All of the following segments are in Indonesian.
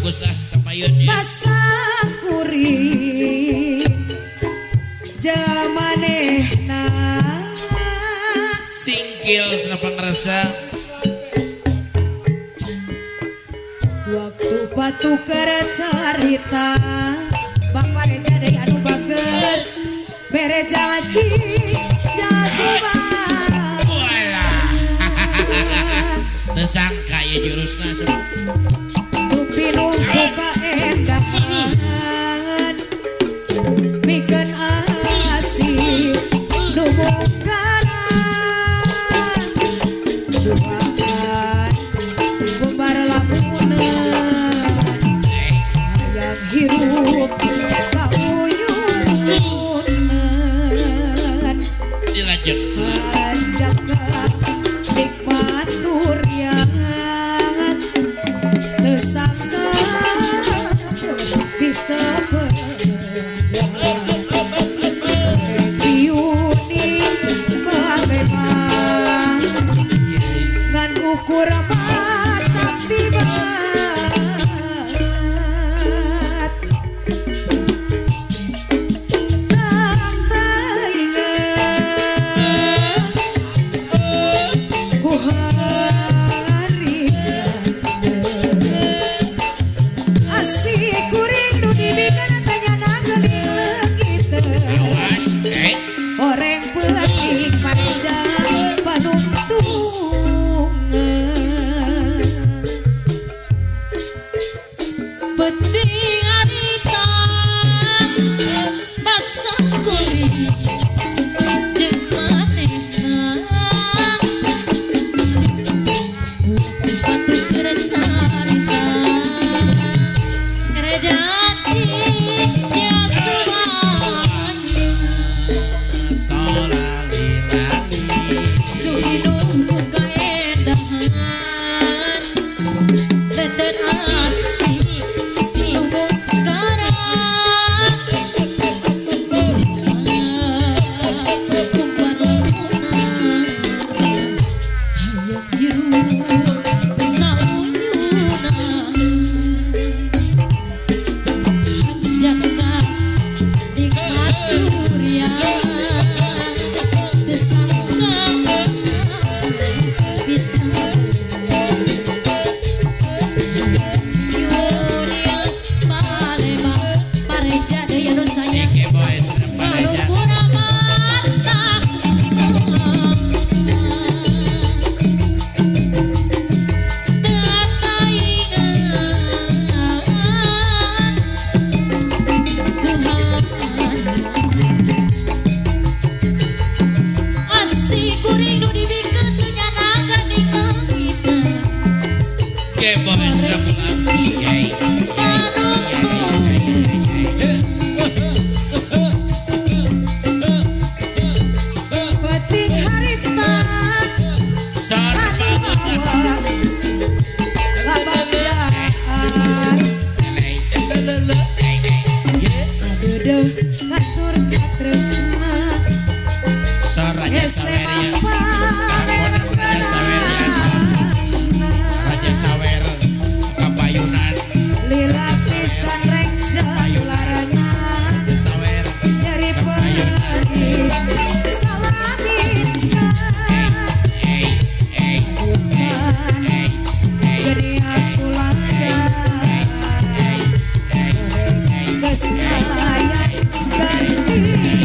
bagus lah kapayun ya. Masa kuring jamanehna Singkil senapa ngerasa. waktu patukar carita Bapak Reja deui anu bager bere janji jasuba Tersangka ya jurusna Tupi nu buka endahan Bikin asih nu bongkaran Duaan Bumbar lamunan Yang hirup sauyunan dilajeng. Hanjaka nikmat durian Tersangka bisa berbiuni bagaimana ngan ukur matak tibat terang taingan ku hari asik kuring nu dibikin tanya geuning leungit Awas, Oreng peuting pareja panungtungan Penting harita masa kuring jeung manehna patukeun carita rejati nya subanya solali lali. nu hidungku kaendahan deden asih nu bongkaran kumbar lamunan hayang hirup sauyunan hanjaka nikmat durian tersangka bisa Yunia Palema Pareja daya nu sayang Ike boy senapa Kalau aja. kurang mata Asik kuring nu dibikeun teu nyanakan di kita Ike boy senapa lagi. Peting harita Sar anu bagus lah. hawa kabagjaan Aduh katur katresna Sar Raja SMA Saweria. Raja Saweria. Raja Sawer kapayunan. Lila pisan rek jalarana Raja Sawer. Dari peri salamina Jadi asulana Geus aya gantina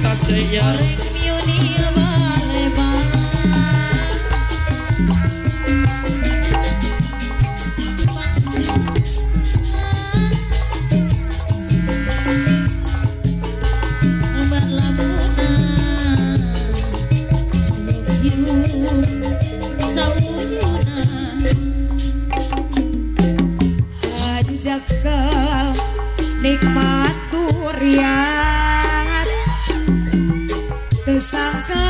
ngantos deui ya. Oreng miuni balebang Umbar lamunan sauyunan Hanjakal nikmat durian Tersangka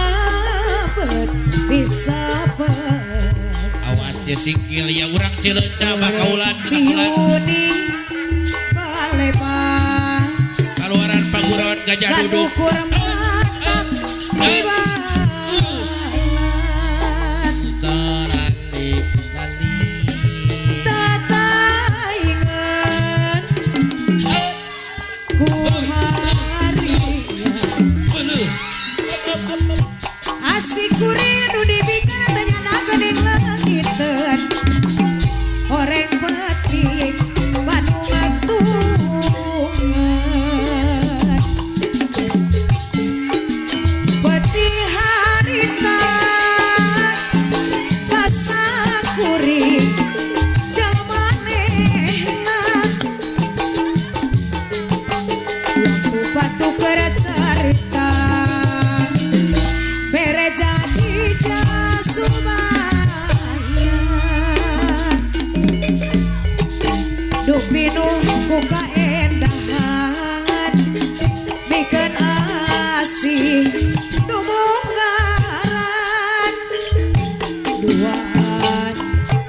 bet bisa bet Awas ya singkil ya urang Cileunca bakaulan cenah bulan. Biuni balebang Kaluaran paguron gajah Dan duduk. ukur matak ibalan Sarali lali. Tataingan ku harian Asik kurindu dibikin tanya nagening langiten Oreng petik Bandung atungan Peti harita Basa kuring Jamanehna Waktu batu kercarita Bere janji jasubayan Duh pinuh ku kaendahan Bikin asih dumunggaran Duaan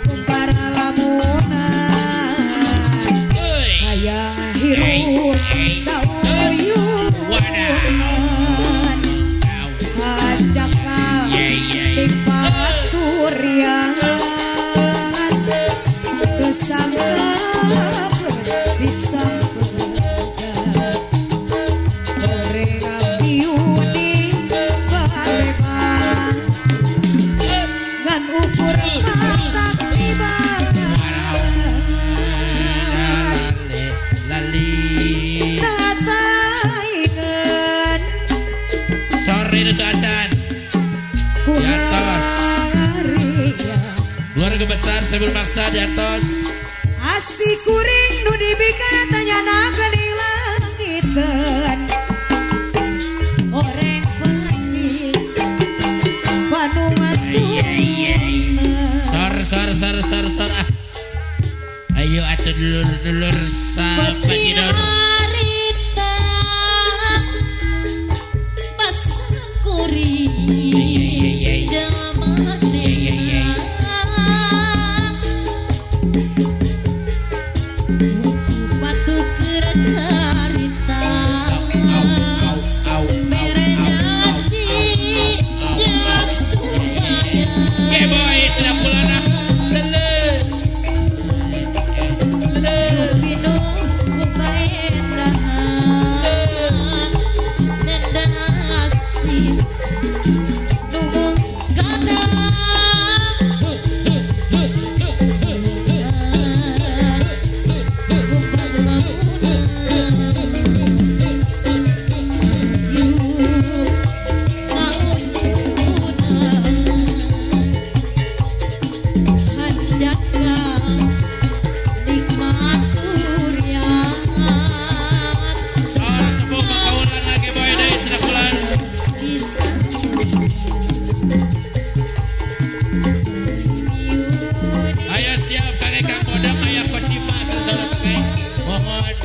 kumpara lamunan Euy. Hayang hirup sauyunan Hanjakal ning paturian Kesangka bisa berdekat Oreng apiuni balebang Ngan ukur matak ibalan Lali. Tataingan Sorry itu acan. ku Diantos. harian Keluarga besar Sebul Maksa diantos. Asik kuring nu dibikin tanya nagening langiten Oreng petik Bandung atungan Sor ah. Ayo atuh dulur-dulur Peti sapagidor. harita Pasang kuring Jamanehna Waktu batu kercarita Mere janji jasubayan Oke boy, sudah pulang ah. Pinuh ku kaendahan Dan asih Dumung kadang Umbar lamunan sauyunan Hanjakal nikmat durian Soal sepuh makaulan lagi boy deui sudah pulang. bisa Ayo siap kakek Kang Bodang, ayah Kosima sasana kakek. Mohon